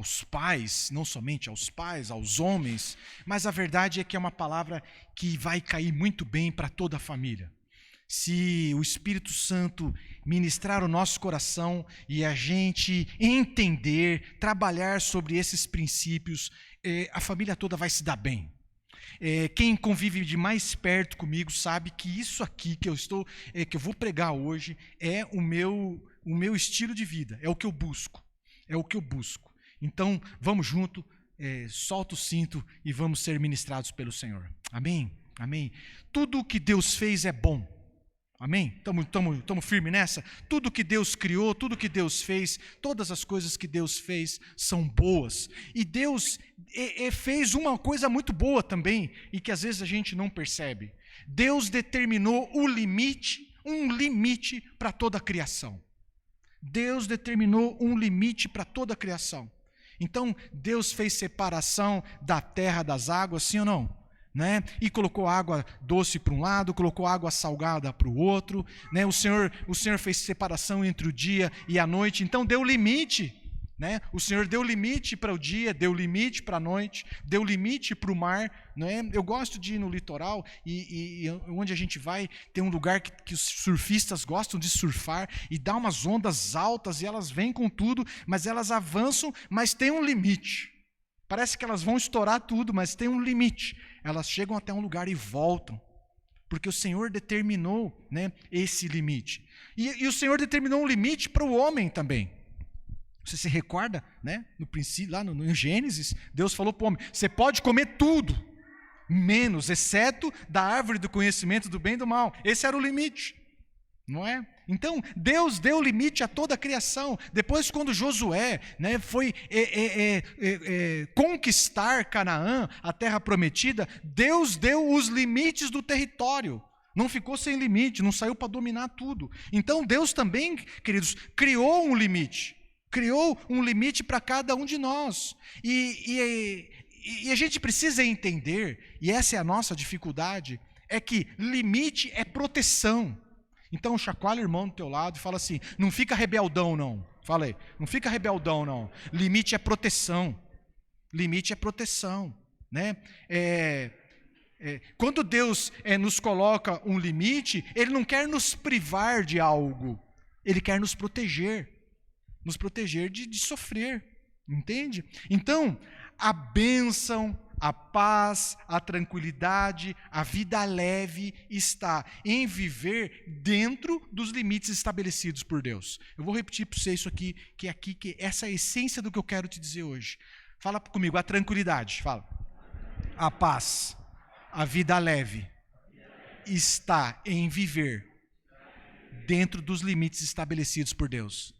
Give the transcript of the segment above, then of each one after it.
aos pais, não somente aos pais, aos homens, mas a verdade é que é uma palavra que vai cair muito bem para toda a família. Se o Espírito Santo ministrar o nosso coração e a gente entender, trabalhar sobre esses princípios, a família toda vai se dar bem. Quem convive de mais perto comigo sabe que isso aqui que eu vou pregar hoje é o meu estilo de vida, é o que eu busco. Então, vamos junto, solta o cinto e vamos ser ministrados pelo Senhor. Amém? Amém? Tudo o que Deus fez é bom. Amém? Estamos firmes nessa? Tudo que Deus criou, tudo que Deus fez, todas as coisas que Deus fez são boas. E Deus fez uma coisa muito boa também, e que às vezes a gente não percebe. Deus determinou um limite para toda a criação. Deus determinou um limite para toda a criação. Então, Deus fez separação da terra das águas, sim ou não? Né? E colocou água doce para um lado, colocou água salgada para o outro, né? O Senhor fez separação entre o dia e a noite, então deu limite, né? O Senhor deu limite para o dia, deu limite para a noite, deu limite para o mar, né? Eu gosto de ir no litoral e onde a gente vai, tem um lugar que os surfistas gostam de surfar e dá umas ondas altas e elas vêm com tudo, mas elas avançam, mas tem um limite. Parece que elas vão estourar tudo, mas tem um limite. Elas chegam até um lugar e voltam, porque o Senhor determinou, né, esse limite. E o Senhor determinou um limite para o homem também. Você se recorda, né, no princípio, lá no Gênesis, Deus falou para o homem: você pode comer tudo, menos, exceto da árvore do conhecimento do bem e do mal. Esse era o limite, não é? Então, Deus deu limite a toda a criação. Depois, quando Josué, né, foi conquistar Canaã, a terra prometida, Deus deu os limites do território. Não ficou sem limite, não saiu para dominar tudo. Então, Deus também, queridos, criou um limite. Criou um limite para cada um de nós. E a gente precisa entender, e essa é a nossa dificuldade, é que limite é proteção. Então chacoalha o irmão do teu lado e fala assim: não fica rebeldão não. Fala aí, não fica rebeldão não. Limite é proteção. Limite é proteção, né? Quando Deus nos coloca um limite, Ele não quer nos privar de algo. Ele quer nos proteger de sofrer, entende? Então, a bênção, a paz, a tranquilidade, a vida leve está em viver dentro dos limites estabelecidos por Deus. Eu vou repetir para você isso aqui, que essa é a essência do que eu quero te dizer hoje. Fala comigo, a tranquilidade, fala. A paz, a vida leve está em viver dentro dos limites estabelecidos por Deus.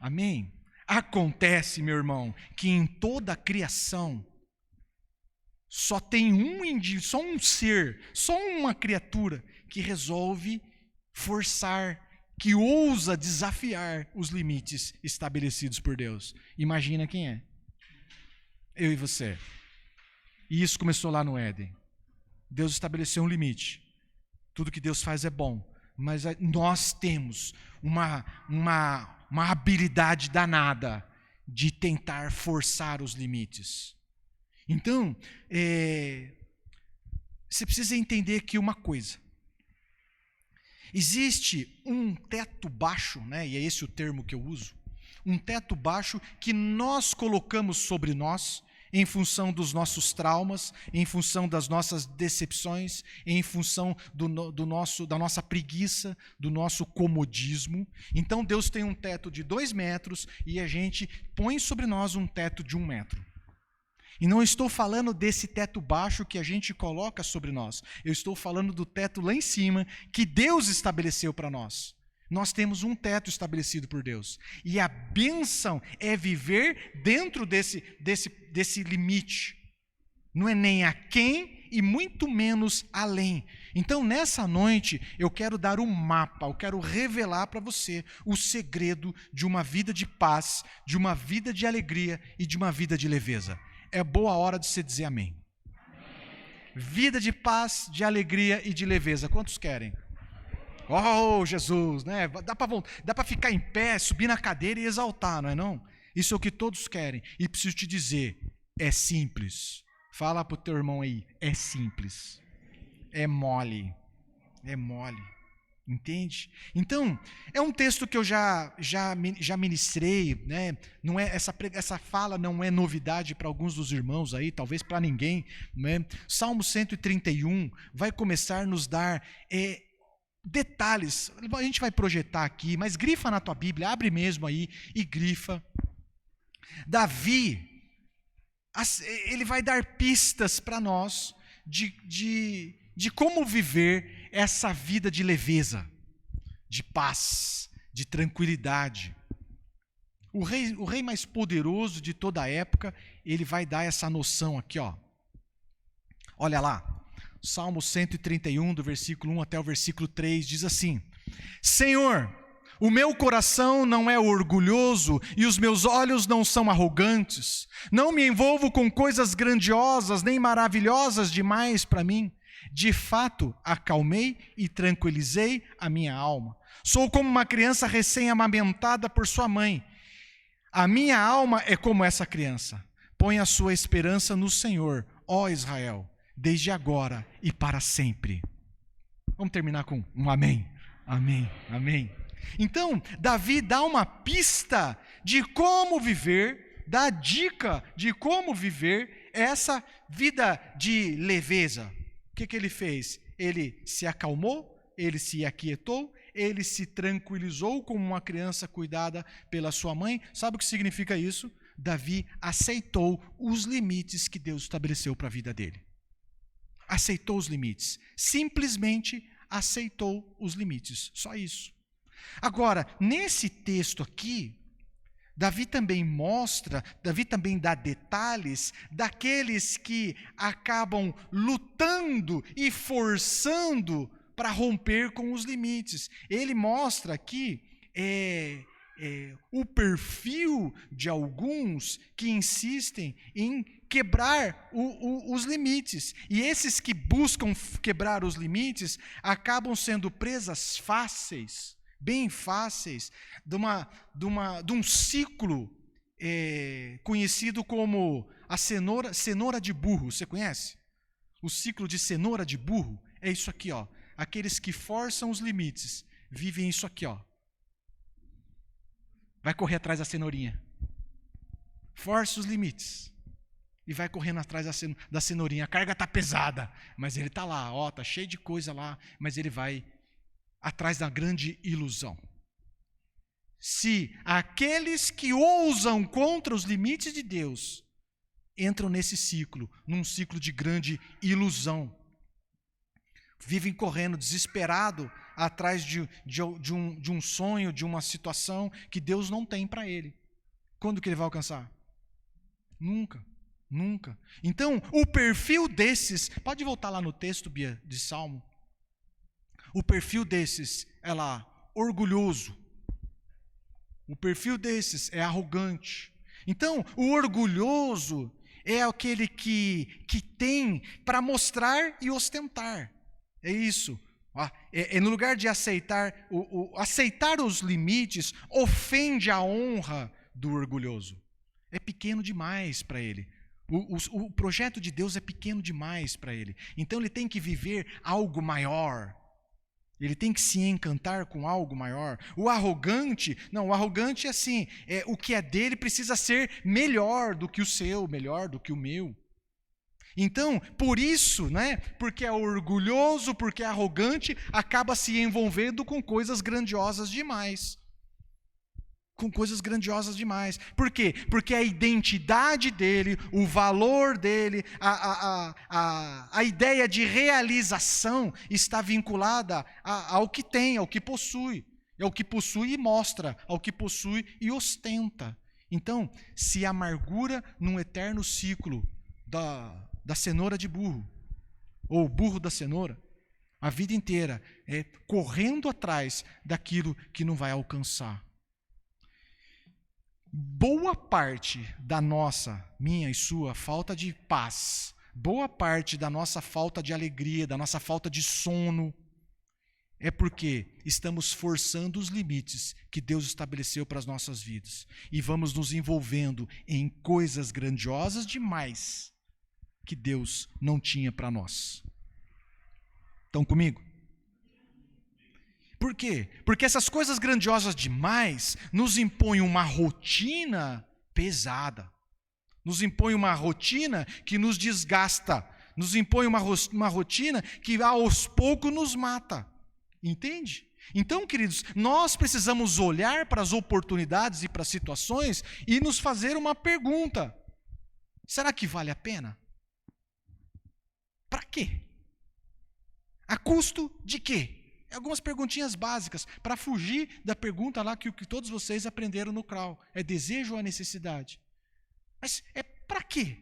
Amém? Acontece, meu irmão, que em toda a criação só tem só um ser, só uma criatura que resolve forçar, que ousa desafiar os limites estabelecidos por Deus. Imagina quem é? Eu e você. E isso começou lá no Éden. Deus estabeleceu um limite. Tudo que Deus faz é bom, mas nós temos uma habilidade danada de tentar forçar os limites. Então, você precisa entender aqui uma coisa. Existe um teto baixo, né, e é esse o termo que eu uso, um teto baixo que nós colocamos sobre nós, em função dos nossos traumas, em função das nossas decepções, em função da nossa preguiça, do nosso comodismo. Então Deus tem um teto de 2 metros e a gente põe sobre nós um teto de 1 metro. E não estou falando desse teto baixo que a gente coloca sobre nós. Eu estou falando do teto lá em cima que Deus estabeleceu para nós. Nós temos um teto estabelecido por Deus. E a bênção é viver dentro desse limite. Não é nem aquém e muito menos além. Então, nessa noite, eu quero dar um mapa, eu quero revelar para você o segredo de uma vida de paz, de uma vida de alegria e de uma vida de leveza. É boa hora de você dizer amém. Vida de paz, de alegria e de leveza. Quantos querem? Oh, Jesus, né? Dá para ficar em pé, subir na cadeira e exaltar, não é não? Isso é o que todos querem. E preciso te dizer, é simples. Fala pro teu irmão aí, é simples. É mole. É mole. Entende? Então, é um texto que eu já ministrei, né? Não é essa fala não é novidade para alguns dos irmãos aí, talvez para ninguém, né? Salmo 131 vai começar a nos dar detalhes. A gente vai projetar aqui, mas grifa na tua Bíblia, abre mesmo aí e grifa. Davi, ele vai dar pistas para nós de como viver essa vida de leveza, de paz, de tranquilidade. O rei mais poderoso de toda a época, ele vai dar essa noção aqui, ó. Olha lá, Salmo 131, do versículo 1 até o versículo 3, diz assim: Senhor, o meu coração não é orgulhoso e os meus olhos não são arrogantes. Não me envolvo com coisas grandiosas nem maravilhosas demais para mim. De fato, acalmei e tranquilizei a minha alma. Sou como uma criança recém-amamentada por sua mãe. A minha alma é como essa criança. Põe a sua esperança no Senhor, ó Israel, desde agora e para sempre. Vamos terminar com um amém. Amém, amém. Então, Davi dá uma pista de como viver, dá dica de como viver essa vida de leveza. O que ele fez? Ele se acalmou, ele se aquietou, ele se tranquilizou como uma criança cuidada pela sua mãe. Sabe o que significa isso? Davi aceitou os limites que Deus estabeleceu para a vida dele. Aceitou os limites. Simplesmente aceitou os limites. Só isso. Agora, nesse texto aqui, Davi também dá detalhes daqueles que acabam lutando e forçando para romper com os limites. Ele mostra aqui o perfil de alguns que insistem em quebrar os limites. E esses que buscam quebrar os limites acabam sendo presas fáceis, bem fáceis, de um ciclo conhecido como a cenoura de burro. Você conhece? O ciclo de cenoura de burro é isso aqui, ó. Aqueles que forçam os limites vivem isso aqui, ó. Vai correr atrás da cenourinha. Força os limites e vai correndo atrás da cenourinha. A carga está pesada, mas ele está lá, ó, tá cheio de coisa lá, mas ele vai atrás da grande ilusão. Se aqueles que ousam contra os limites de Deus entram nesse ciclo, num ciclo de grande ilusão, vivem correndo desesperado atrás de um sonho, de uma situação que Deus não tem para ele. Quando que ele vai alcançar? Nunca, nunca. Então, o perfil desses, pode voltar lá no texto, Bia, de Salmo. O perfil desses é lá, orgulhoso. O perfil desses é arrogante. Então, o orgulhoso é aquele que tem para mostrar e ostentar. É isso. No lugar de aceitar os limites, ofende a honra do orgulhoso. É pequeno demais para ele. O projeto de Deus é pequeno demais para ele. Então, ele tem que viver algo maior. Ele tem que se encantar com algo maior. O arrogante é assim, o que é dele precisa ser melhor do que o seu, melhor do que o meu. Então, por isso, né, porque é orgulhoso, porque é arrogante, acaba se envolvendo com coisas grandiosas demais. Com coisas grandiosas demais. Por quê? Porque a identidade dele, o valor dele, a ideia de realização está vinculada ao que tem, ao que possui. É o que possui e mostra, ao que possui e ostenta. Então, se amargura num eterno ciclo da cenoura de burro, ou burro da cenoura, a vida inteira correndo atrás daquilo que não vai alcançar. Boa parte da minha e sua falta de paz, boa parte da nossa falta de alegria, da nossa falta de sono, é porque estamos forçando os limites que Deus estabeleceu para as nossas vidas e vamos nos envolvendo em coisas grandiosas demais que Deus não tinha para nós. Estão comigo? Por quê? Porque essas coisas grandiosas demais nos impõem uma rotina pesada, nos impõem uma rotina que nos desgasta, nos impõe uma rotina que aos poucos nos mata. Entende? Então, queridos, nós precisamos olhar para as oportunidades e para as situações e nos fazer uma pergunta: será que vale a pena? Para quê? A custo de quê? Algumas perguntinhas básicas para fugir da pergunta lá que todos vocês aprenderam no CRAU. É desejo ou a necessidade? Mas é para quê?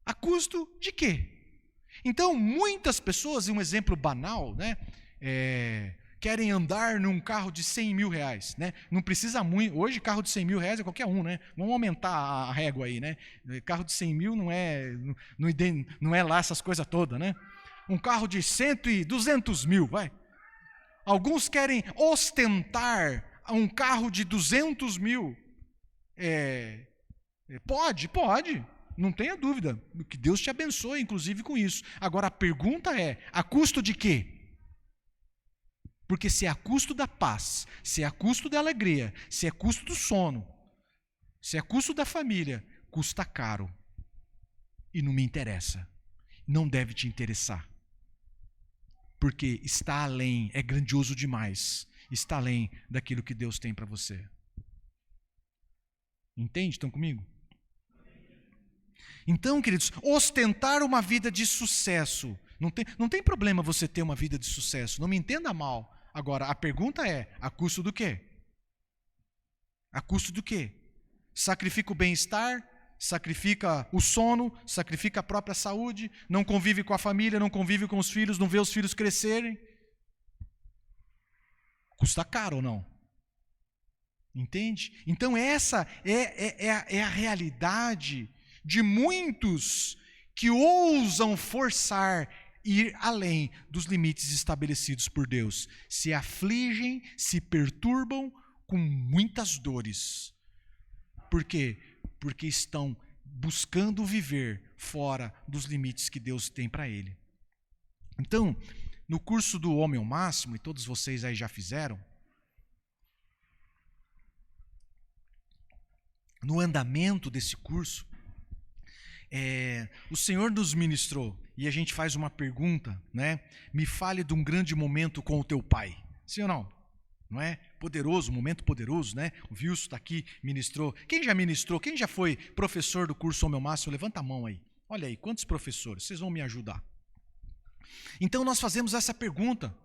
A custo de quê? Então, muitas pessoas, e um exemplo banal, né? Querem andar num carro de 100 mil reais, né? Não precisa muito. Hoje, carro de 100 mil reais é qualquer um, né? Vamos aumentar a régua aí, né? Carro de 100 mil não é lá essas coisas todas, né? Um carro de 100 e 200 mil, vai. Alguns querem ostentar um carro de 200 mil. Pode. Não tenha dúvida. Que Deus te abençoe, inclusive, com isso. Agora, a pergunta é: a custo de quê? Porque se é a custo da paz, se é a custo da alegria, se é custo do sono, se é custo da família, custa caro. E não me interessa. Não deve te interessar. Porque está além, é grandioso demais. Está além daquilo que Deus tem para você. Entende? Estão comigo? Então, queridos, ostentar uma vida de sucesso. Não tem problema você ter uma vida de sucesso. Não me entenda mal. Agora, a pergunta é: a custo do quê? A custo do quê? Sacrifica o bem-estar, sacrifica o sono, sacrifica a própria saúde, não convive com a família, não convive com os filhos, não vê os filhos crescerem. Custa caro ou não? Entende? Então essa é a realidade de muitos que ousam forçar ir além dos limites estabelecidos por Deus. Se afligem, se perturbam com muitas dores. Por quê? Porque estão buscando viver fora dos limites que Deus tem para ele. Então, no curso do Homem ao Máximo, e todos vocês aí já fizeram, no andamento desse curso, o Senhor nos ministrou, e a gente faz uma pergunta, né? Me fale de um grande momento com o teu pai. Sim ou não? Não é? Poderoso, momento poderoso, né? O Wilson está aqui, ministrou. Quem já ministrou? Quem já foi professor do curso Homem ao Máximo? Levanta a mão aí. Olha aí, quantos professores? Vocês vão me ajudar. Então nós fazemos essa pergunta.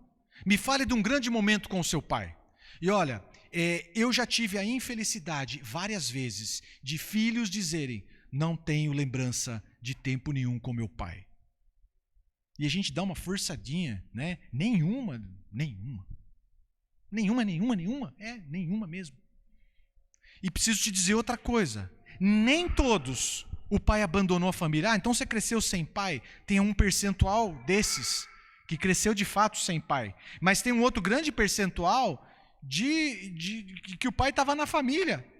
Me fale de um grande momento com o seu pai. E olha, eu já tive a infelicidade várias vezes de filhos dizerem: não tenho lembrança de tempo nenhum com meu pai. E a gente dá uma forçadinha, né? Nenhuma. Nenhuma mesmo. E preciso te dizer outra coisa. Nem todos o pai abandonou a família. Então você cresceu sem pai. Tem um percentual desses que cresceu de fato sem pai. Mas tem um outro grande percentual de que o pai estava na família.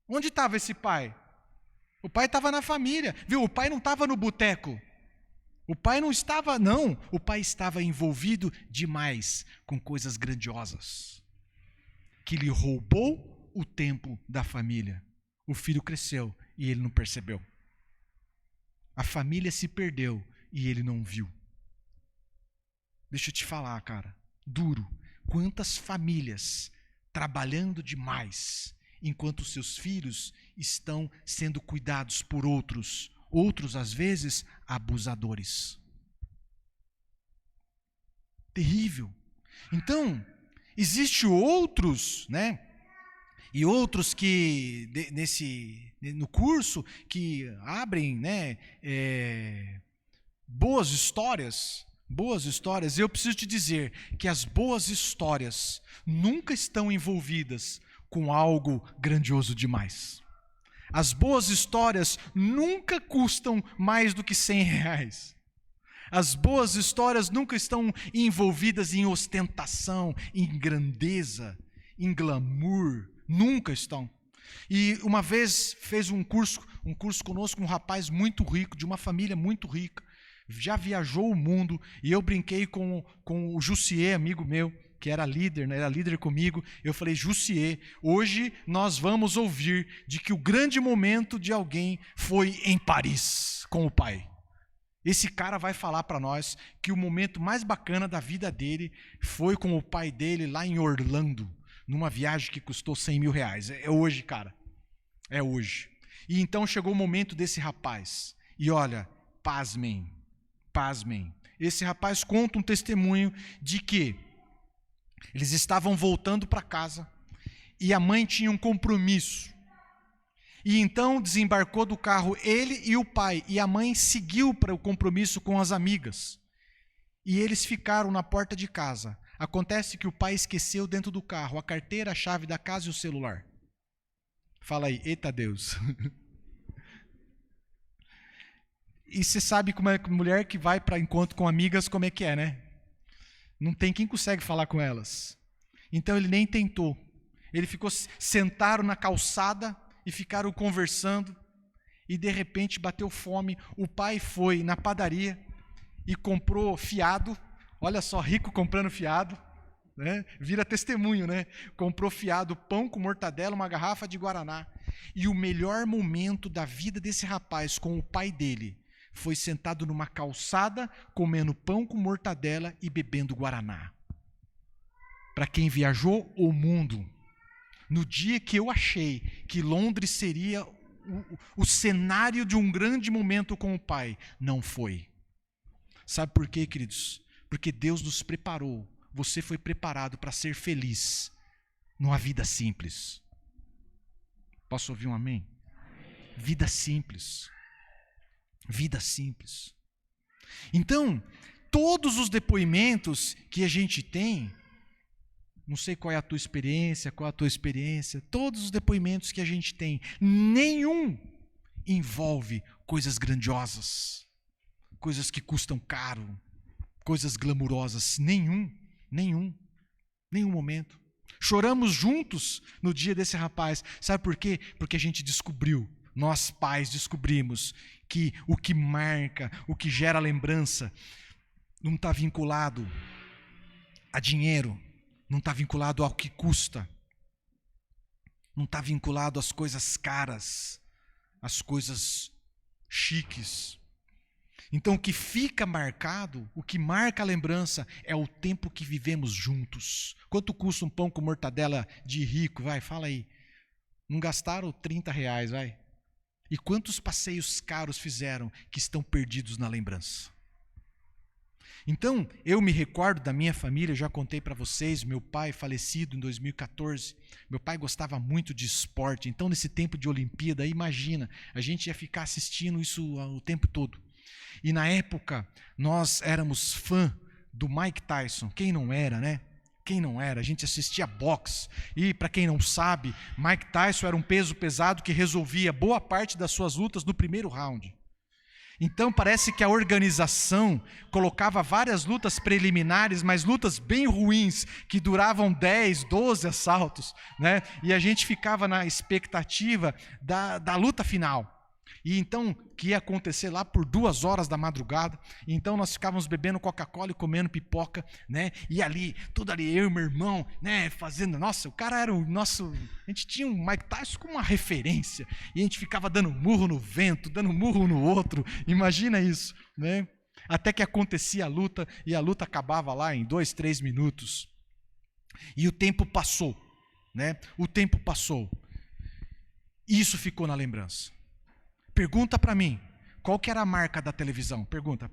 Onde estava esse pai? O pai estava na família. Viu? O pai não estava no boteco. O pai não estava, não. O pai estava envolvido demais com coisas grandiosas, que lhe roubou o tempo da família. O filho cresceu e ele não percebeu. A família se perdeu e ele não viu. Deixa eu te falar, cara, duro. Quantas famílias trabalhando demais, enquanto seus filhos estão sendo cuidados por outros às vezes abusadores. Terrível. Então, existe outros, né? E outros que no curso que abrem, né? Boas histórias. Eu preciso te dizer que as boas histórias nunca estão envolvidas com algo grandioso demais. As boas histórias nunca custam mais do que R$100. As boas histórias nunca estão envolvidas em ostentação, em grandeza, em glamour. Nunca estão. E uma vez fez um curso conosco um rapaz muito rico, de uma família muito rica. Já viajou o mundo, e eu brinquei com o Jussier, amigo meu, que era líder, né? Era líder comigo. Eu falei: Jussier, hoje nós vamos ouvir de que o grande momento de alguém foi em Paris, com o pai. Esse cara vai falar para nós que o momento mais bacana da vida dele foi com o pai dele lá em Orlando, numa viagem que custou 100 mil reais. É hoje, cara. É hoje. E então chegou o momento desse rapaz. E olha, pasmem. Esse rapaz conta um testemunho de que eles estavam voltando para casa e a mãe tinha um compromisso. E então desembarcou do carro ele e o pai, e a mãe seguiu para o compromisso com as amigas. E eles ficaram na porta de casa. Acontece que o pai esqueceu dentro do carro a carteira, a chave da casa e o celular. Fala aí, eita Deus. E você sabe como é que mulher que vai para encontro com amigas, como é que é, né? Não tem quem consegue falar com elas. Então ele nem tentou. Ele ficou, sentaram na calçada e ficaram conversando. E de repente bateu fome. O pai foi na padaria e comprou fiado. Olha só, rico comprando fiado, né? Vira testemunho, né? Comprou fiado, pão com mortadela, uma garrafa de guaraná. E o melhor momento da vida desse rapaz com o pai dele foi sentado numa calçada, comendo pão com mortadela e bebendo guaraná. Para quem viajou o mundo, no dia que eu achei que Londres seria o cenário de um grande momento com o pai, não foi. Sabe por quê, queridos? Porque Deus nos preparou. Você foi preparado para ser feliz numa vida simples. Posso ouvir um amém? Vida simples. Vida simples. Então, todos os depoimentos que a gente tem, não sei qual é a tua experiência, todos os depoimentos que a gente tem, nenhum envolve coisas grandiosas, coisas que custam caro, coisas glamourosas, nenhum momento. Choramos juntos no dia desse rapaz. Sabe por quê? Porque a gente descobriu, nós pais descobrimos que o que marca, o que gera lembrança, não está vinculado a dinheiro, não está vinculado ao que custa, não está vinculado às coisas caras, às coisas chiques. Então o que fica marcado, o que marca a lembrança é o tempo que vivemos juntos. Quanto custa um pão com mortadela de rico? Vai, fala aí. Não gastaram 30 reais, vai. E quantos passeios caros fizeram que estão perdidos na lembrança? Então, eu me recordo da minha família, já contei para vocês, meu pai falecido em 2014, meu pai gostava muito de esporte, então nesse tempo de Olimpíada, imagina, a gente ia ficar assistindo isso o tempo todo. E na época, nós éramos fã do Mike Tyson, quem não era, né? Quem não era? A gente assistia boxe. E, para quem não sabe, Mike Tyson era um peso pesado que resolvia boa parte das suas lutas no primeiro round. Então, parece que a organização colocava várias lutas preliminares, mas lutas bem ruins, que duravam 10, 12 assaltos, né? E a gente ficava na expectativa da luta final. E então, que ia acontecer lá por 2 horas da madrugada, e então nós ficávamos bebendo Coca-Cola e comendo pipoca, né? E ali, tudo ali, eu e meu irmão, né? Fazendo, nossa, o cara era o nosso, a gente tinha um Mike Tyson como uma referência, e a gente ficava dando murro no vento, dando murro no outro, imagina isso, né? Até que acontecia a luta, e a luta acabava lá em 2, 3 minutos. E o tempo passou, né? O tempo passou. E isso ficou na lembrança. Pergunta para mim, qual que era a marca da televisão? Pergunta.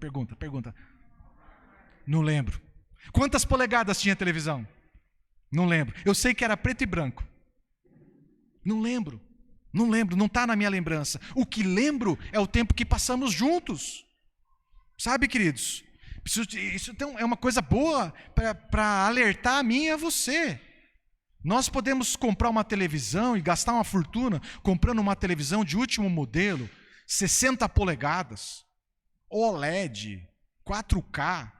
Não lembro. Quantas polegadas tinha a televisão? Não lembro. Eu sei que era preto e branco. Não lembro, não está na minha lembrança. O que lembro é o tempo que passamos juntos. Sabe, queridos? Isso é uma coisa boa para alertar a mim e a você. Nós podemos comprar uma televisão e gastar uma fortuna comprando uma televisão de último modelo, 60 polegadas, OLED, 4K,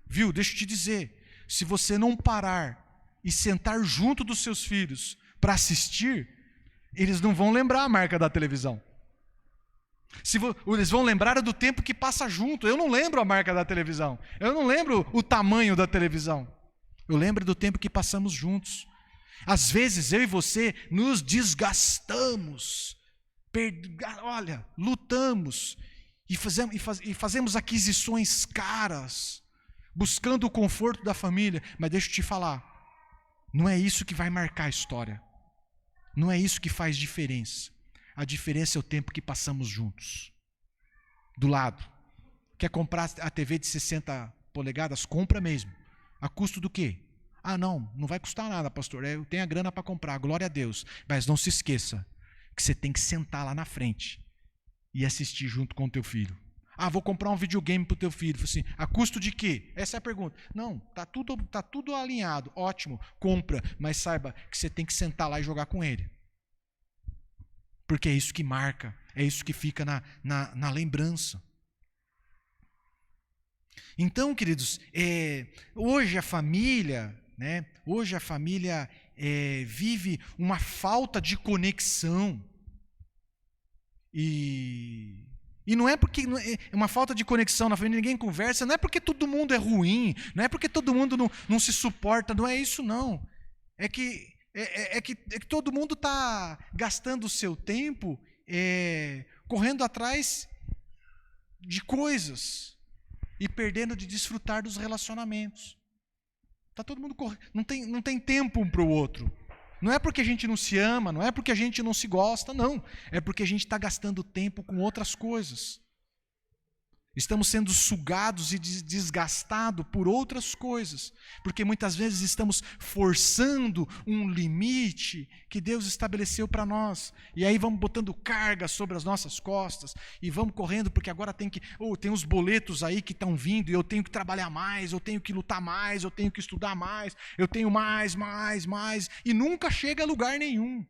viu? Deixa eu te dizer, se você não parar e sentar junto dos seus filhos para assistir, eles não vão lembrar a marca da televisão. Eles vão lembrar do tempo que passa junto. Eu não lembro a marca da televisão. Eu não lembro o tamanho da televisão. Eu lembro do tempo que passamos juntos. Às vezes eu e você nos desgastamos, lutamos e fazemos aquisições caras, buscando o conforto da família. Mas deixa eu te falar, não é isso que vai marcar a história. Não é isso que faz diferença. A diferença é o tempo que passamos juntos. Do lado. Quer comprar a TV de 60 polegadas? Compra mesmo. A custo do quê? Ah, não vai custar nada, pastor. Eu tenho a grana para comprar, glória a Deus. Mas não se esqueça que você tem que sentar lá na frente e assistir junto com o teu filho. Ah, vou comprar um videogame para o teu filho. Assim, a custo de quê? Essa é a pergunta. Não, tá tudo alinhado. Ótimo, compra. Mas saiba que você tem que sentar lá e jogar com ele. Porque é isso que marca, é isso que fica na lembrança. Então, queridos, hoje a família, né? Hoje a família vive uma falta de conexão. E não é porque é uma falta de conexão na família, ninguém conversa, não é porque todo mundo é ruim, não é porque todo mundo não se suporta, não é isso não. É que todo mundo está gastando o seu tempo correndo atrás de coisas e perdendo de desfrutar dos relacionamentos. Está todo mundo correndo, não tem tempo um para o outro. Não é porque a gente não se ama, não é porque a gente não se gosta, não. É porque a gente está gastando tempo com outras coisas. Estamos sendo sugados e desgastados por outras coisas, porque muitas vezes estamos forçando um limite que Deus estabeleceu para nós, e aí vamos botando carga sobre as nossas costas, e vamos correndo, porque agora tem os boletos aí que estão vindo, e eu tenho que trabalhar mais, eu tenho que lutar mais, eu tenho que estudar mais, eu tenho mais, e nunca chega a lugar nenhum.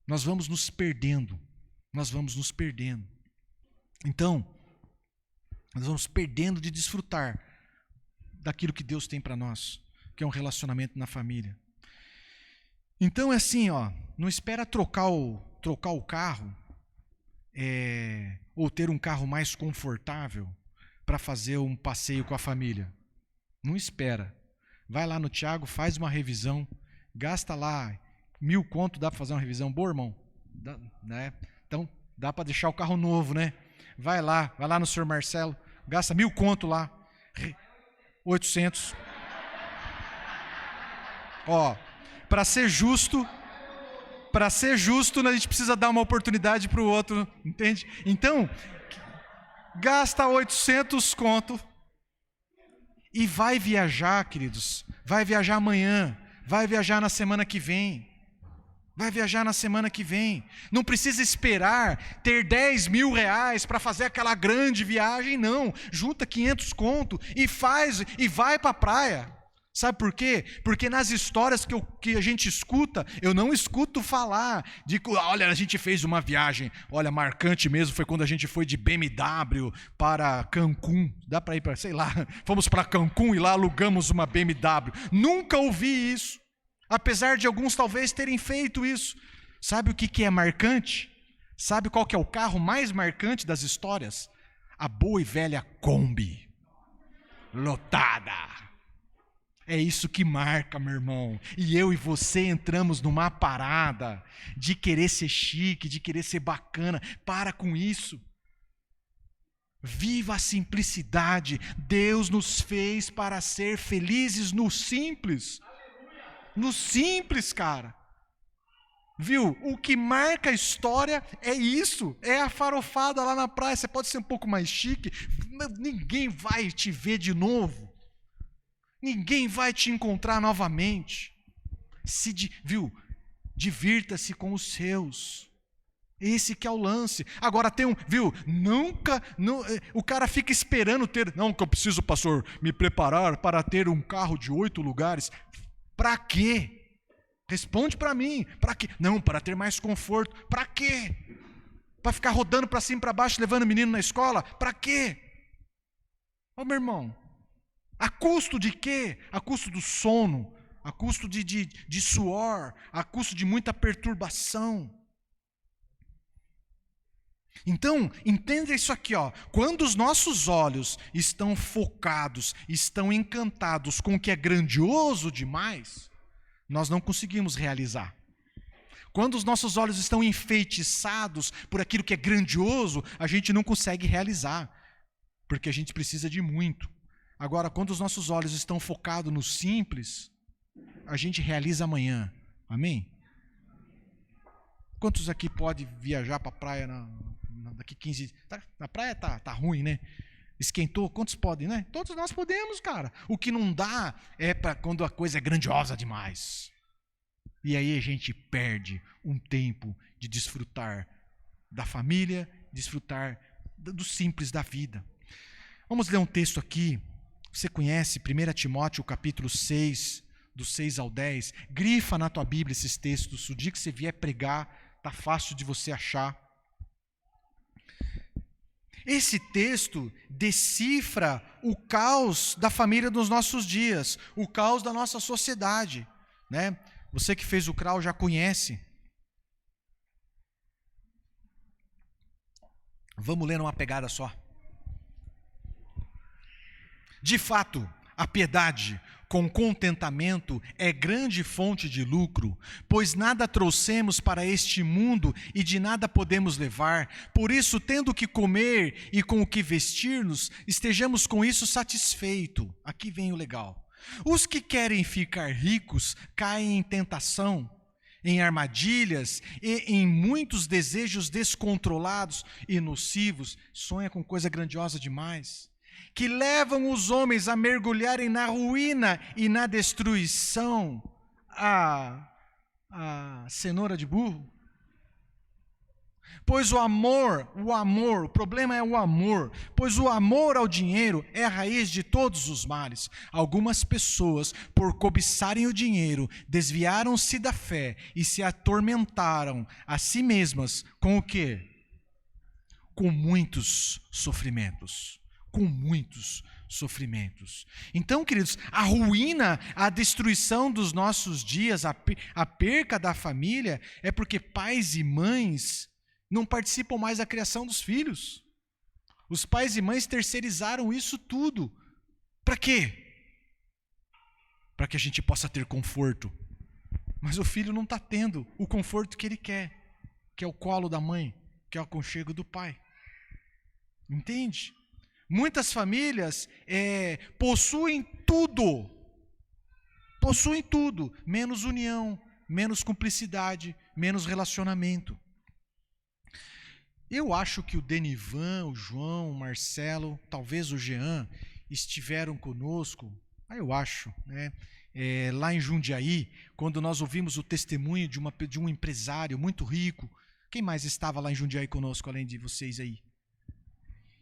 Nós vamos nos perdendo. Então, nós vamos perdendo de desfrutar daquilo que Deus tem para nós, que é um relacionamento na família. Então é assim, não espera trocar o carro, ou ter um carro mais confortável para fazer um passeio com a família. Não espera. Vai lá no Thiago, faz uma revisão, gasta lá 1.000 conto, dá para fazer uma revisão boa, irmão? Né? Então dá para deixar o carro novo, né? Vai lá no senhor Marcelo, gasta 1.000 conto lá, 800. Para ser justo, a gente precisa dar uma oportunidade para o outro, entende? Então, gasta 800 conto e vai viajar, queridos. Vai viajar amanhã, vai viajar na semana que vem. Não precisa esperar ter 10 mil reais para fazer aquela grande viagem, não. Junta 500 conto e vai para a praia. Sabe por quê? Porque nas histórias que a gente escuta, eu não escuto falar de, olha, a gente fez uma viagem, olha, marcante mesmo foi quando a gente foi de BMW para Cancún. Dá para ir para, sei lá, fomos para Cancún e lá alugamos uma BMW. Nunca ouvi isso. Apesar de alguns talvez terem feito isso. Sabe o que é marcante? Sabe qual que é o carro mais marcante das histórias? A boa e velha Kombi. Lotada. É isso que marca, meu irmão. E eu e você entramos numa parada de querer ser chique, de querer ser bacana. Para com isso. Viva a simplicidade. Deus nos fez para ser felizes no simples. No simples, cara. Viu? O que marca a história é isso. É a farofada lá na praia. Você pode ser um pouco mais chique, mas ninguém vai te ver de novo. Ninguém vai te encontrar novamente. Viu? Divirta-se com os seus. Esse que é o lance. Agora viu? O cara fica esperando ter, não, que eu preciso, pastor, me preparar para ter um carro de 8 lugares. Para quê? Responde para mim. Para quê? Não, para ter mais conforto. Para quê? Para ficar rodando para cima e para baixo, levando o menino na escola? Para quê? Ô meu irmão, a custo de quê? A custo do sono, a custo de suor, a custo de muita perturbação. Então, entenda isso aqui, ó. Quando os nossos olhos estão focados, estão encantados com o que é grandioso demais, nós não conseguimos realizar. Quando os nossos olhos estão enfeitiçados por aquilo que é grandioso, a gente não consegue realizar, porque a gente precisa de muito. Agora, quando os nossos olhos estão focados no simples, a gente realiza amanhã. Amém? Quantos aqui podem viajar para a praia daqui 15 dias? Na praia tá ruim, né? Esquentou, quantos podem, né? Todos nós podemos, cara. O que não dá é para quando a coisa é grandiosa demais. E aí a gente perde um tempo de desfrutar da família, desfrutar do simples da vida. Vamos ler um texto aqui. Você conhece 1 Timóteo capítulo 6, do 6 ao 10. Grifa na tua Bíblia esses textos. O dia que você vier pregar, está fácil de você achar. Esse texto decifra o caos da família dos nossos dias, o caos da nossa sociedade, né? Você que fez o CRAU já conhece. Vamos ler numa pegada só. De fato, a piedade com contentamento é grande fonte de lucro, pois nada trouxemos para este mundo e de nada podemos levar. Por isso, tendo o que comer e com o que vestir-nos, estejamos com isso satisfeitos. Aqui vem o legal. Os que querem ficar ricos caem em tentação, em armadilhas e em muitos desejos descontrolados e nocivos. Sonha com coisa grandiosa demais, que levam os homens a mergulharem na ruína e na destruição. A cenoura de burro. Pois o problema é o amor, pois o amor ao dinheiro é a raiz de todos os males. Algumas pessoas, por cobiçarem o dinheiro, desviaram-se da fé e se atormentaram a si mesmas com o quê? Com muitos sofrimentos. Com muitos sofrimentos. Então, queridos, a ruína, a destruição dos nossos dias, a perca da família, é porque pais e mães não participam mais da criação dos filhos. Os pais e mães terceirizaram isso tudo. Para quê? Para que a gente possa ter conforto. Mas o filho não está tendo o conforto que ele quer, que é o colo da mãe, que é o aconchego do pai. Entende? Muitas famílias possuem tudo, menos união, menos cumplicidade, menos relacionamento. Eu acho que o Denivan, o João, o Marcelo, talvez o Jean, estiveram conosco, eu acho, né? Lá em Jundiaí, quando nós ouvimos o testemunho de um empresário muito rico. Quem mais estava lá em Jundiaí conosco, além de vocês aí?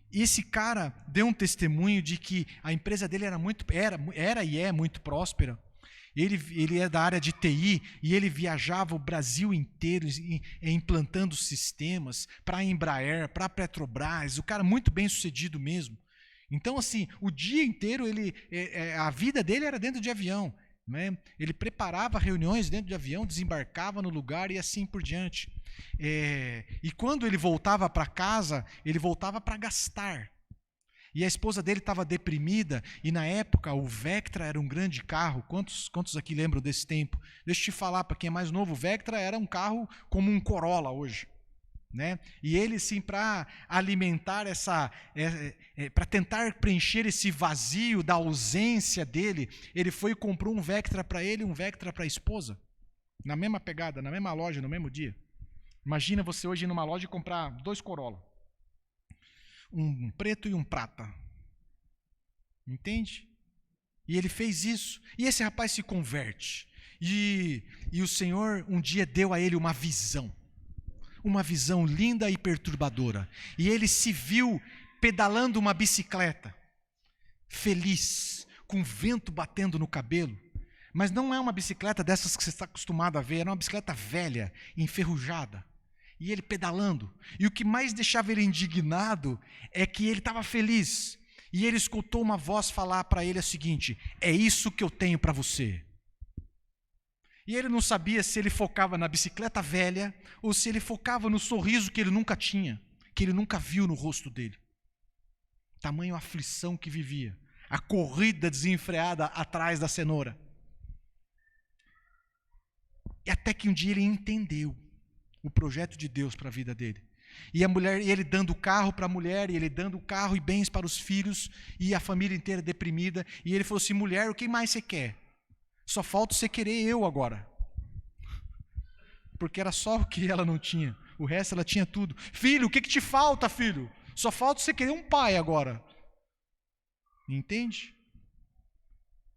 E esse cara deu um testemunho de que a empresa dele era e é muito próspera. Ele é da área de TI e ele viajava o Brasil inteiro implantando sistemas para a Embraer, para a Petrobras. O cara muito bem sucedido mesmo. Então, assim, o dia inteiro a vida dele era dentro de avião, né? Ele preparava reuniões dentro de avião, desembarcava no lugar e assim por diante. E quando ele voltava para casa, ele voltava para gastar. E a esposa dele estava deprimida, e na época o Vectra era um grande carro. Quantos aqui lembram desse tempo? Deixa eu te falar, para quem é mais novo, o Vectra era um carro como um Corolla hoje, né? E ele, sim, para alimentar para tentar preencher esse vazio da ausência dele, ele foi e comprou um Vectra para ele e um Vectra para a esposa, na mesma pegada, na mesma loja, no mesmo dia. Imagina você hoje ir numa loja e comprar 2 Corolla. Um preto e um prata. Entende? E ele fez isso. E esse rapaz se converte. E o Senhor um dia deu a ele uma visão linda e perturbadora. E ele se viu pedalando uma bicicleta, feliz, com vento batendo no cabelo. Mas não é uma bicicleta dessas que você está acostumado a ver, era uma bicicleta velha, enferrujada. E ele pedalando. E o que mais deixava ele indignado é que ele estava feliz. E ele escutou uma voz falar para ele o seguinte: é isso que eu tenho para você. E ele não sabia se ele focava na bicicleta velha ou se ele focava no sorriso que ele nunca tinha, que ele nunca viu no rosto dele. Tamanho aflição que vivia, a corrida desenfreada atrás da cenoura. E até que um dia ele entendeu o projeto de Deus para a vida dele. E a mulher, ele dando o carro para a mulher, e ele dando o carro e bens para os filhos, e a família inteira deprimida. E ele falou assim: mulher, o que mais você quer? Só falta você querer eu agora. Porque era só o que ela não tinha. O resto ela tinha tudo. Filho, o que te falta, filho? Só falta você querer um pai agora. Entende?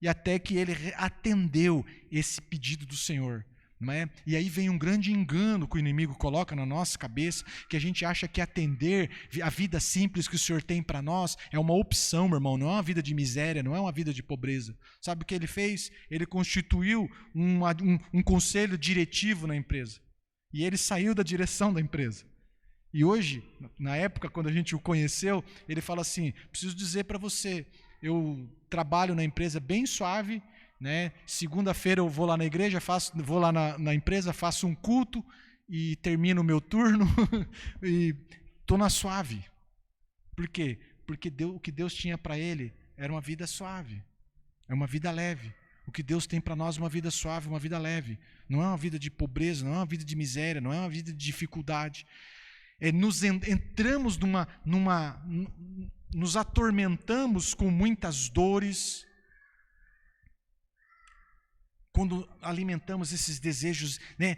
E até que ele atendeu esse pedido do Senhor. Não é? E aí vem um grande engano que o inimigo coloca na nossa cabeça, que a gente acha que atender a vida simples que o Senhor tem para nós é uma opção, meu irmão, não é uma vida de miséria, não é uma vida de pobreza. Sabe o que ele fez? Ele constituiu um conselho diretivo na empresa. E ele saiu da direção da empresa. E hoje, na época quando a gente o conheceu, ele fala assim: preciso dizer para você, eu trabalho na empresa bem suave, né? Segunda-feira eu vou lá na igreja, vou lá na empresa, faço um culto e termino o meu turno e estou na suave. Por quê? Porque o que Deus tinha para ele era uma vida suave, é uma vida leve. O que Deus tem para nós é uma vida suave, uma vida leve. Não é uma vida de pobreza, não é uma vida de miséria, não é uma vida de dificuldade. Entramos nos atormentamos com muitas dores, quando alimentamos esses desejos, né?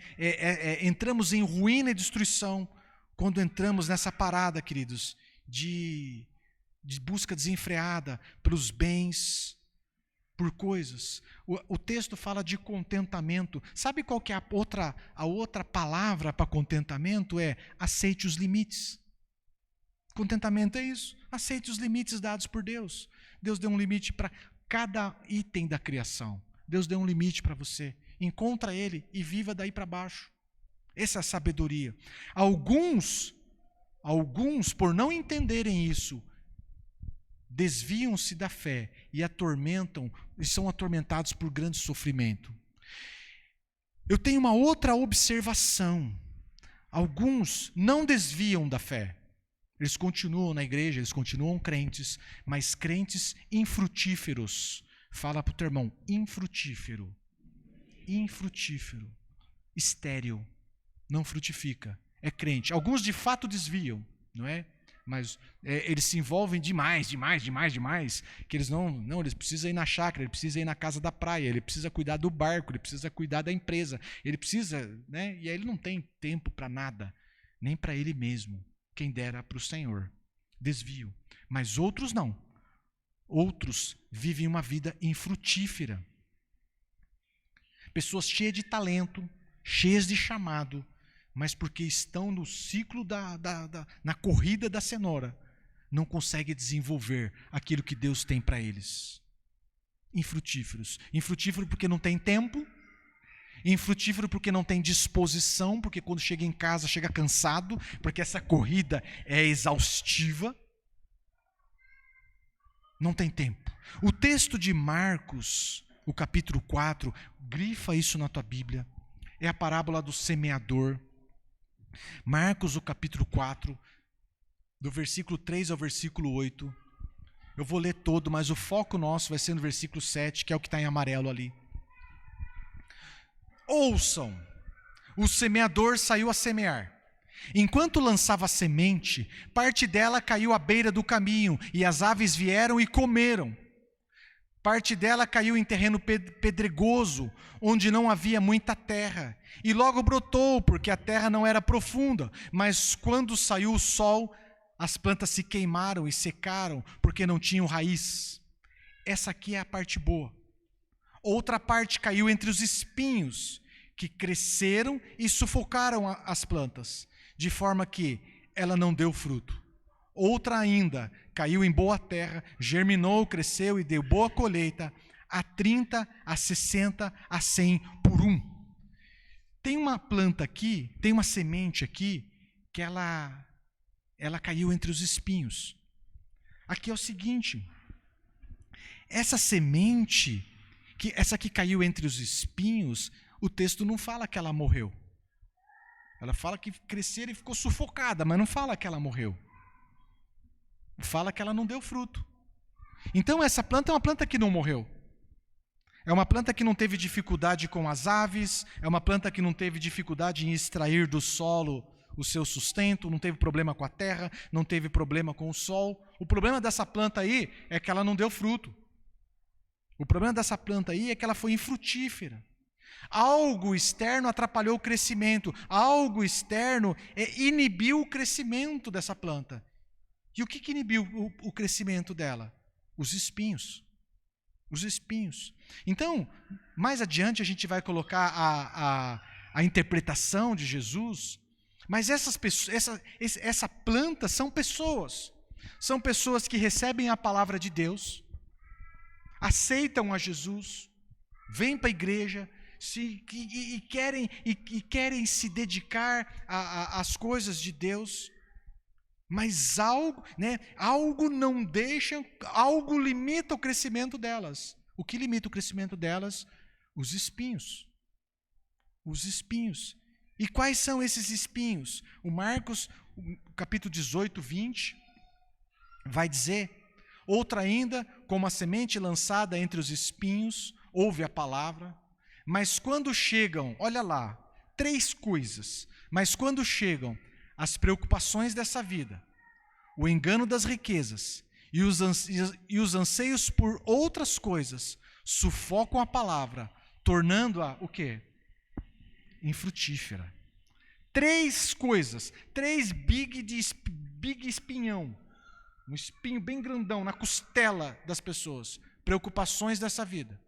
Entramos em ruína e destruição, quando entramos nessa parada, queridos, de busca desenfreada pelos bens, por coisas. O texto fala de contentamento. Sabe qual que é a outra palavra para contentamento? É aceite os limites. Contentamento é isso. Aceite os limites dados por Deus. Deus deu um limite para cada item da criação. Deus deu um limite para você. Encontra ele e viva daí para baixo. Essa é a sabedoria. Alguns, por não entenderem isso, desviam-se da fé e são atormentados por grande sofrimento. Eu tenho uma outra observação. Alguns não desviam da fé. Eles continuam na igreja, eles continuam crentes, mas crentes infrutíferos. Fala para o teu irmão: infrutífero. Infrutífero. Estéril. Não frutifica. É crente. Alguns de fato desviam, não é? Mas eles se envolvem demais, que eles eles precisam ir na chácara, ele precisa ir na casa da praia, ele precisa cuidar do barco, ele precisa cuidar da empresa, ele precisa, né? E aí ele não tem tempo para nada, nem para ele mesmo, quem dera para o Senhor. Desvio. Mas outros não. Outros vivem uma vida infrutífera. Pessoas cheias de talento, cheias de chamado, mas porque estão no ciclo na corrida da cenoura, não conseguem desenvolver aquilo que Deus tem para eles. Infrutíferos. Infrutífero porque não tem tempo, infrutífero porque não tem disposição, porque quando chega em casa chega cansado, porque essa corrida é exaustiva. Não tem tempo. O texto de Marcos, o capítulo 4, grifa isso na tua Bíblia, é a parábola do semeador. Marcos, o capítulo 4, do versículo 3 ao versículo 8. Eu vou ler todo, mas o foco nosso vai ser no versículo 7, que é o que está em amarelo ali. Ouçam, o semeador saiu a semear. Enquanto lançava a semente, parte dela caiu à beira do caminho, e as aves vieram e comeram. Parte dela caiu em terreno pedregoso, onde não havia muita terra, e logo brotou, porque a terra não era profunda. Mas quando saiu o sol, as plantas se queimaram e secaram, porque não tinham raiz. Essa aqui é a parte boa. Outra parte caiu entre os espinhos, que cresceram e sufocaram as plantas, de forma que ela não deu fruto. Outra ainda caiu em boa terra, germinou, cresceu e deu boa colheita, a 30, a 60, a 100 por um. Tem uma planta aqui, tem uma semente aqui, que ela caiu entre os espinhos. aqui é o seguinte: essa semente, essa que caiu entre os espinhos, o texto não fala que ela morreu. Ela fala que cresceram e ficou sufocada, mas não fala que ela morreu. Fala que ela não deu fruto. Então essa planta é uma planta que não morreu. É uma planta que não teve dificuldade com as aves, é uma planta que não teve dificuldade em extrair do solo o seu sustento, não teve problema com a terra, não teve problema com o sol. O problema dessa planta aí é que ela não deu fruto. O problema dessa planta aí é que ela foi infrutífera. Algo externo atrapalhou o crescimento, algo externo inibiu o crescimento dessa planta. E o que inibiu o crescimento dela? Os espinhos. Os espinhos. Então, mais adiante a gente vai colocar a interpretação de Jesus, mas essa planta são pessoas. São pessoas que recebem a palavra de Deus, aceitam a Jesus, vêm para a igreja e querem se dedicar às coisas de Deus, mas algo não deixa, algo limita o crescimento delas. O que limita o crescimento delas? Os espinhos. Os espinhos. E quais são esses espinhos? O Marcos, capítulo 18, 20, vai dizer: outra ainda, como a semente lançada entre os espinhos, ouve a palavra, mas quando chegam, olha lá, 3 coisas, mas quando chegam as preocupações dessa vida, o engano das riquezas e os anseios por outras coisas, sufocam a palavra, tornando-a o quê? Infrutífera. 3 coisas, 3 big espinhão, um espinho bem grandão na costela das pessoas, preocupações dessa vida,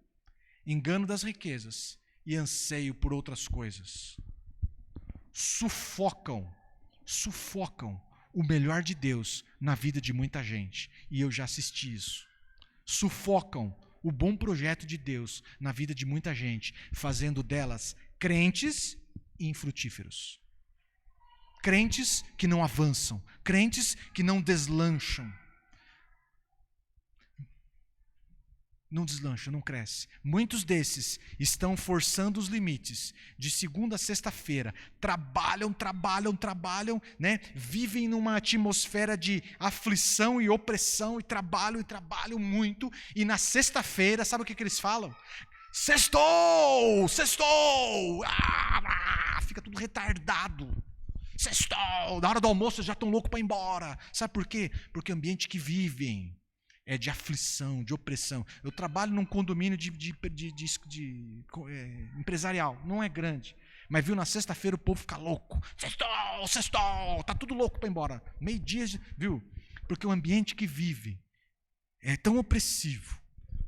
engano das riquezas e anseio por outras coisas, sufocam o melhor de Deus na vida de muita gente, e eu já assisti isso. Sufocam o bom projeto de Deus na vida de muita gente, fazendo delas crentes infrutíferos. Crentes que não avançam, crentes que não deslancham. Não deslancha, não cresce. Muitos desses estão forçando os limites. De segunda a sexta-feira, trabalham, né? Vivem numa atmosfera de aflição e opressão, e trabalham muito. E na sexta-feira, sabe o que eles falam? Sextou! Fica tudo retardado. Sextou! Na hora do almoço já estão loucos para ir embora. Sabe por quê? Porque o ambiente que vivem é de aflição, de opressão. Eu trabalho num condomínio empresarial, não é grande, mas viu, na sexta-feira o povo fica louco. Sextou, tá tudo louco para ir embora. Meio-dia, viu? Porque o ambiente que vive é tão opressivo,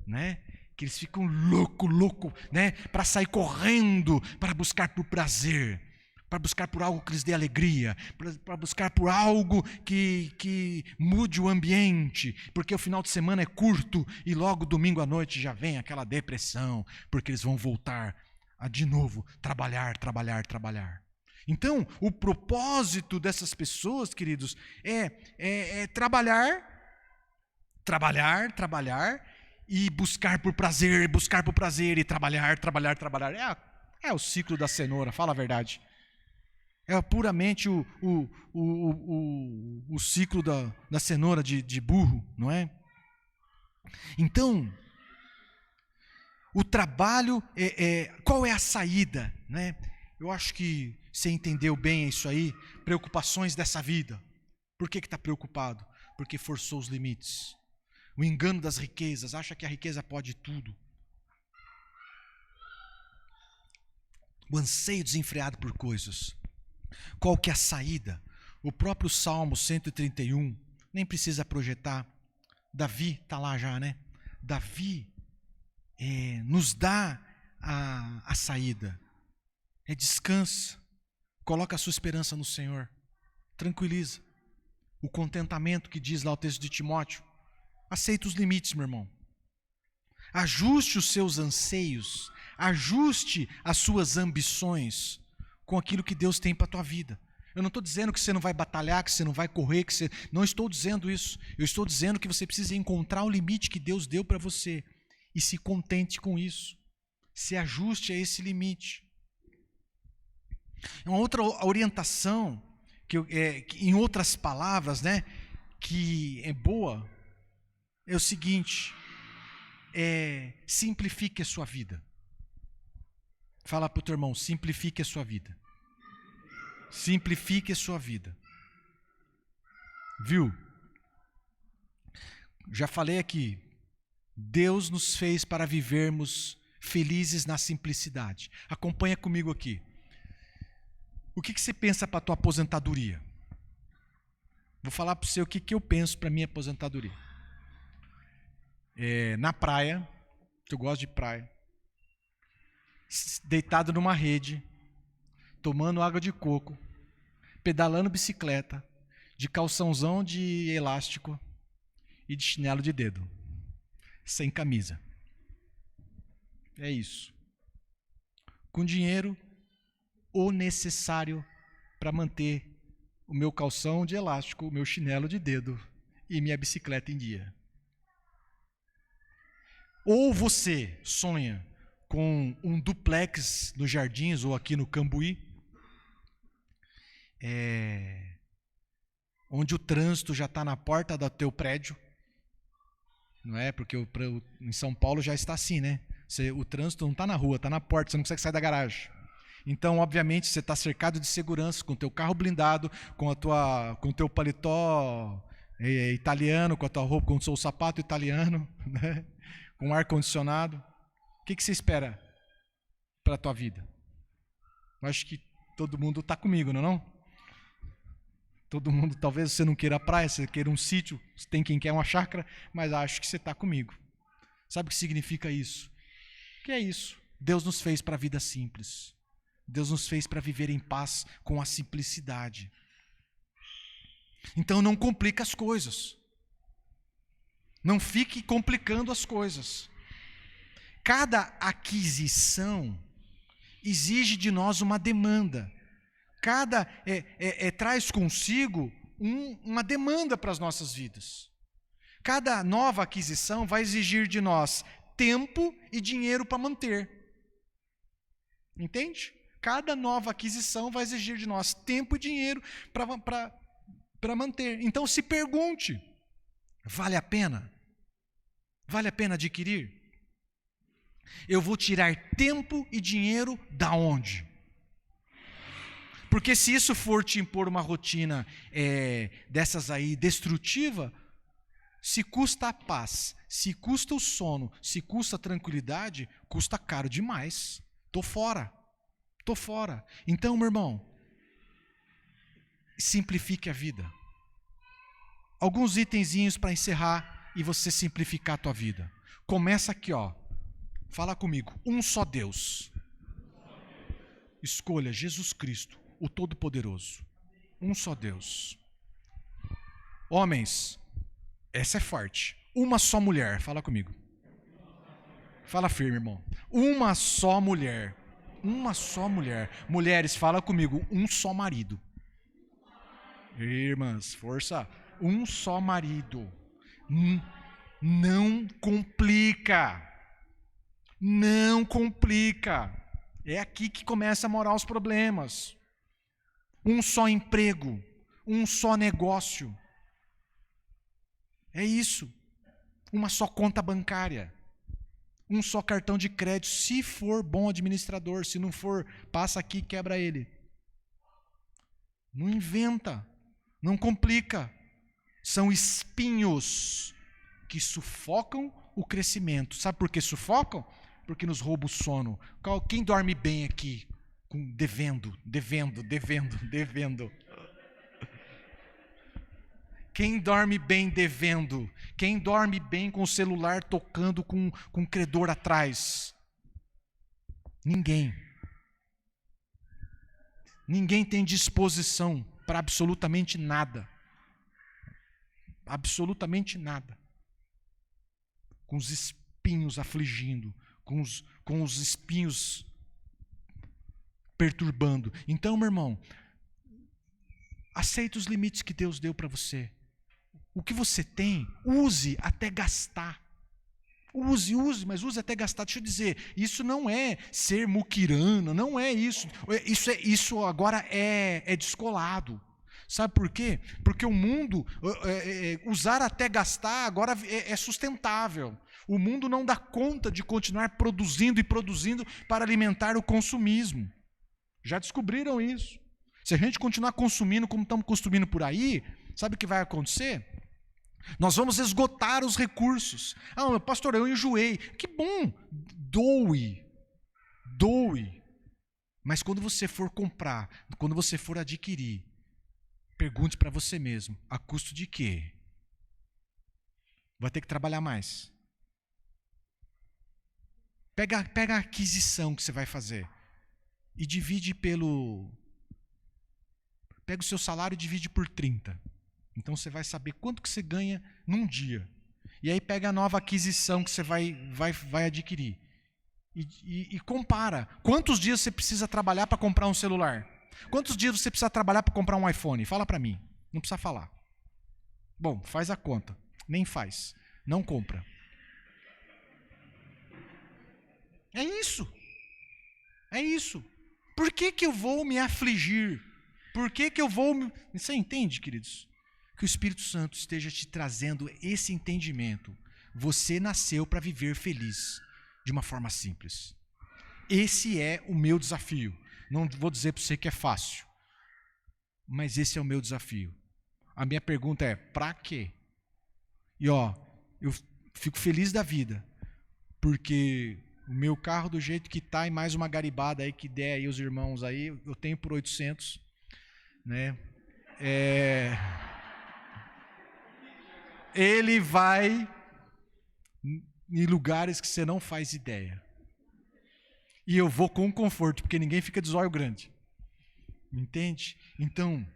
né? Que eles ficam louco, né? Para sair correndo, para buscar por prazer, para buscar por algo que lhes dê alegria, para buscar por algo que mude o ambiente, porque o final de semana é curto e logo domingo à noite já vem aquela depressão, porque eles vão voltar a de novo trabalhar. Então, o propósito dessas pessoas, queridos, é trabalhar e buscar por prazer e trabalhar. É o ciclo da cenoura, fala a verdade. É puramente o ciclo da cenoura de burro, não é? Então, o trabalho, qual é a saída, né? Eu acho que você entendeu bem isso aí, preocupações dessa vida. Por que está preocupado? Porque forçou os limites. O engano das riquezas, acha que a riqueza pode tudo. O anseio desenfreado por coisas. Qual que é a saída? O próprio Salmo 131, nem precisa projetar. Davi está lá já, né? Davi nos dá a saída. Descansa. Coloca a sua esperança no Senhor. Tranquiliza. O contentamento que diz lá o texto de Timóteo. Aceita os limites, meu irmão. Ajuste os seus anseios. Ajuste as suas ambições com aquilo que Deus tem para a tua vida. Eu não estou dizendo que você não vai batalhar, que você não vai correr, que você... Não estou dizendo isso. Eu estou dizendo que você precisa encontrar o limite que Deus deu para você e se contente com isso. Se ajuste a esse limite. Uma outra orientação, que em outras palavras, né, que é boa, é o seguinte: simplifique a sua vida. Fala para o teu irmão, simplifique a sua vida. Simplifique a sua vida. Viu? Já falei aqui, Deus nos fez para vivermos felizes na simplicidade. Acompanha comigo aqui. O que você pensa para a tua aposentadoria? Vou falar para você o que eu penso para a minha aposentadoria. Na praia, eu gosto de praia, deitado numa rede, tomando água de coco, pedalando bicicleta, de calçãozão de elástico e de chinelo de dedo, sem camisa. É isso. Com dinheiro o necessário para manter o meu calção de elástico, o meu chinelo de dedo e minha bicicleta em dia. Ou você sonha com um duplex nos Jardins ou aqui no Cambuí, onde o trânsito já está na porta do teu prédio, não é? Porque em São Paulo já está assim, né? O trânsito não está na rua, está na porta, você não consegue sair da garagem. Então, obviamente, você está cercado de segurança, com o teu carro blindado, com o teu paletó italiano, com a tua roupa, com o seu sapato italiano, né? Com ar-condicionado. O que você espera para a tua vida? Eu acho que todo mundo está comigo, não é não? Todo mundo, talvez você não queira praia, você queira um sítio, tem quem quer uma chácara, mas acho que você está comigo. Sabe o que significa isso? Que é isso. Deus nos fez para a vida simples. Deus nos fez para viver em paz com a simplicidade. Então não complica as coisas. Não fique complicando as coisas. Cada aquisição exige de nós uma demanda. Traz consigo uma demanda para as nossas vidas. Cada nova aquisição vai exigir de nós tempo e dinheiro para manter. Entende? Cada nova aquisição vai exigir de nós tempo e dinheiro para manter. Então se pergunte, vale a pena? Vale a pena adquirir? Eu vou tirar tempo e dinheiro da onde? Porque se isso for te impor uma rotina dessas aí destrutiva, se custa a paz, se custa o sono, se custa a tranquilidade, custa caro demais. Tô fora. Então, meu irmão, simplifique a vida. Alguns itenzinhos para encerrar e você simplificar a tua vida. Começa aqui, ó. Fala comigo. Um só Deus. Escolha Jesus Cristo, o Todo-Poderoso. Um só Deus. Homens, essa é forte. Uma só mulher. Fala comigo. Fala firme, irmão. Uma só mulher. Uma só mulher. Mulheres, fala comigo. Um só marido. Irmãs, força. Um só marido. Não complica. Não complica. É aqui que começa a morar os problemas. Um só emprego. Um só negócio. É isso. Uma só conta bancária. Um só cartão de crédito, se for bom administrador. Se não for, passa aqui e quebra ele. Não inventa, não complica. São espinhos que sufocam o crescimento. Sabe por que sufocam? Porque nos rouba o sono. Quem dorme bem aqui? Devendo. Quem dorme bem devendo? Quem dorme bem com o celular tocando com o credor atrás? Ninguém. Ninguém tem disposição para absolutamente nada. Absolutamente nada. Com os espinhos afligindo, com os espinhos perturbando. Então, meu irmão, Aceite os limites que Deus deu para você. O que você tem, use até gastar. Use, mas use até gastar. Deixa eu dizer, isso não é ser muquirana, não é isso. Isso agora é descolado. Sabe por quê? Porque o mundo, usar até gastar, agora é sustentável. O mundo não dá conta de continuar produzindo e produzindo para alimentar o consumismo. Já descobriram isso. Se a gente continuar consumindo como estamos consumindo por aí, sabe o que vai acontecer? Nós vamos esgotar os recursos. Ah, pastor, eu enjoei. Que bom, doe. Mas quando você for comprar, quando você for adquirir, pergunte para você mesmo, a custo de quê? Vai ter que trabalhar mais. Pega a aquisição que você vai fazer e divide pelo... Pega o seu salário e divide por 30. Então você vai saber quanto que você ganha num dia. E aí pega a nova aquisição que você vai adquirir. E compara. Quantos dias você precisa trabalhar para comprar um celular? Quantos dias você precisa trabalhar para comprar um iPhone? Fala para mim. Não precisa falar. Bom, faz a conta. Nem faz. Não compra. É isso. É isso. Por que eu vou me afligir? Por que eu vou... Você entende, queridos? Que o Espírito Santo esteja te trazendo esse entendimento. Você nasceu para viver feliz, de uma forma simples. Esse é o meu desafio. Não vou dizer para você que é fácil, mas esse é o meu desafio. A minha pergunta é, para quê? E eu fico feliz da vida, porque o meu carro do jeito que está e mais uma garibada aí que der aí os irmãos aí, eu tenho por 800, né? Ele vai em lugares que você não faz ideia. E eu vou com conforto, porque ninguém fica de zóio grande. Entende? Então,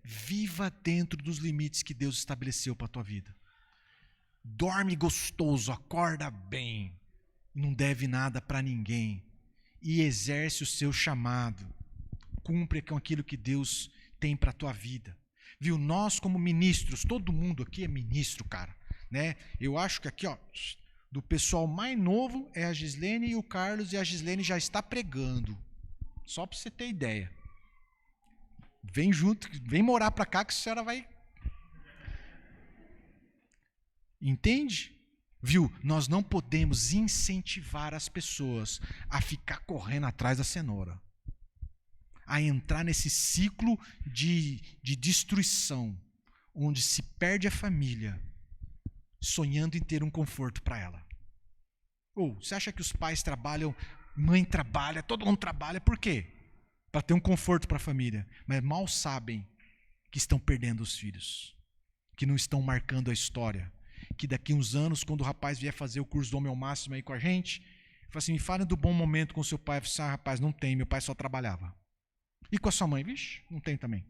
viva dentro dos limites que Deus estabeleceu para a tua vida. Dorme gostoso, acorda bem, não deve nada para ninguém. E exerce o seu chamado. Cumpre com aquilo que Deus tem para a tua vida. Viu? Nós como ministros, todo mundo aqui é ministro, cara. Né? Eu acho que aqui, do pessoal mais novo é a Gislene e o Carlos, e a Gislene já está pregando. Só para você ter ideia. Vem junto, vem morar para cá que a senhora vai... Entende? Viu? Nós não podemos incentivar as pessoas a ficar correndo atrás da cenoura. A entrar nesse ciclo de destruição, onde se perde a família, sonhando em ter um conforto para ela. Ou você acha que os pais trabalham, mãe trabalha, todo mundo trabalha, por quê? Para ter um conforto para a família. Mas mal sabem que estão perdendo os filhos, que não estão marcando a história, que daqui uns anos, quando o rapaz vier fazer o curso do Homem ao Máximo aí com a gente, fala assim, me fale do bom momento com seu pai. Eu falo assim, rapaz, não tem, meu pai só trabalhava. E com a sua mãe? Vixe, não tem também.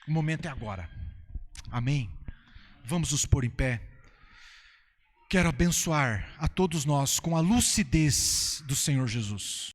O momento é agora. Amém? Vamos nos pôr em pé. Quero abençoar a todos nós com a lucidez do Senhor Jesus.